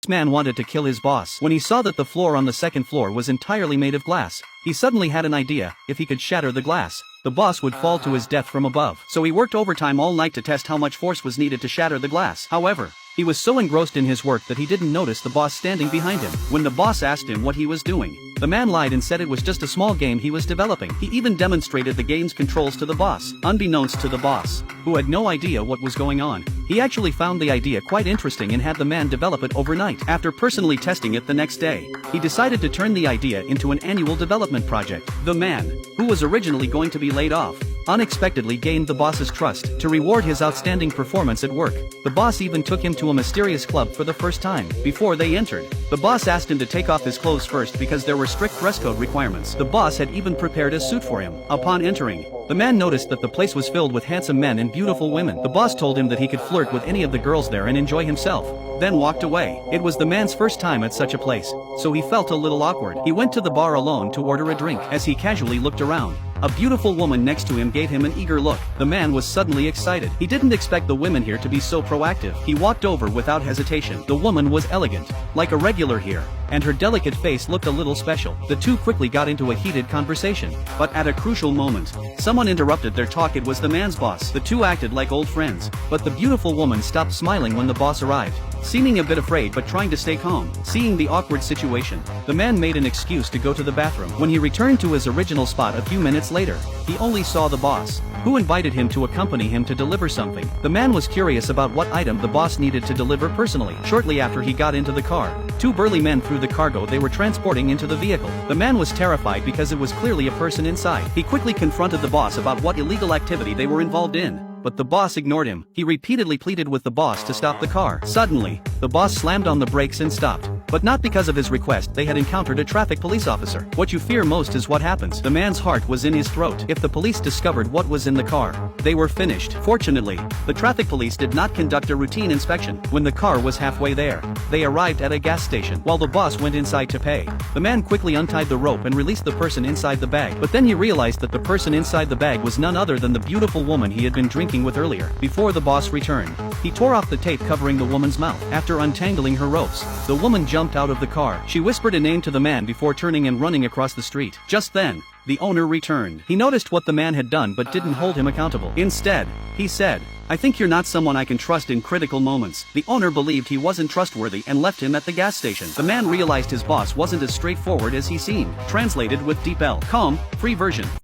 This man wanted to kill his boss. When he saw that the floor on the second floor was entirely made of glass, he suddenly had an idea. If he could shatter the glass, the boss would fall to his death from above. So he worked overtime all night to test how much force was needed to shatter the glass. However, he was so engrossed in his work that he didn't notice the boss standing behind him. When the boss asked him what he was doing, the man lied and said it was just a small game he was developing. He even demonstrated the game's controls to the boss, unbeknownst to the boss, who had no idea what was going on. He actually found the idea quite interesting and had the man develop it overnight. After personally testing it the next day, he decided to turn the idea into an annual development project. The man, who was originally going to be laid off, unexpectedly gained the boss's trust. To reward his outstanding performance at work, the boss even took him to a mysterious club for the first time. Before they entered, the boss asked him to take off his clothes first because there were strict dress code requirements. The boss had even prepared a suit for him. Upon entering, the man noticed that the place was filled with handsome men and beautiful women. The boss told him that he could flirt with any of the girls there and enjoy himself, then walked away. It was the man's first time at such a place, so he felt a little awkward. He went to the bar alone to order a drink. As he casually looked around, a beautiful woman next to him gave him an eager look. The man was suddenly excited. He didn't expect the women here to be so proactive. He walked over without hesitation. The woman was elegant, like a regular here, and her delicate face looked a little special. The two quickly got into a heated conversation, but at a crucial moment, someone interrupted their talk. It was the man's boss. The two acted like old friends, but the beautiful woman stopped smiling when the boss arrived, seeming a bit afraid but trying to stay calm. Seeing the awkward situation, the man made an excuse to go to the bathroom. When he returned to his original spot a few minutes later, he only saw the boss, who invited him to accompany him to deliver something. The man was curious about what item the boss needed to deliver personally. Shortly after he got into the car, two burly men threw the cargo they were transporting into the vehicle. The man was terrified because it was clearly a person inside. He quickly confronted the boss about what illegal activity they were involved in, but the boss ignored him. He repeatedly pleaded with the boss to stop the car. Suddenly, the boss slammed on the brakes and stopped. But not because of his request. They had encountered a traffic police officer. What you fear most is what happens. The man's heart was in his throat. If the police discovered what was in the car, they were finished. Fortunately, the traffic police did not conduct a routine inspection. When the car was halfway there, they arrived at a gas station. While the boss went inside to pay, the man quickly untied the rope and released the person inside the bag. But then he realized that the person inside the bag was none other than the beautiful woman he had been drinking with earlier. Before the boss returned, he tore off the tape covering the woman's mouth. After untangling her ropes, the woman jumped out of the car. She whispered a name to the man before turning and running across the street. Just then, the owner returned. He noticed what the man had done but didn't hold him accountable. Instead, he said, "I think you're not someone I can trust in critical moments." The owner believed he wasn't trustworthy and left him at the gas station. The man realized his boss wasn't as straightforward as he seemed. Translated with Deep L. Com, free version.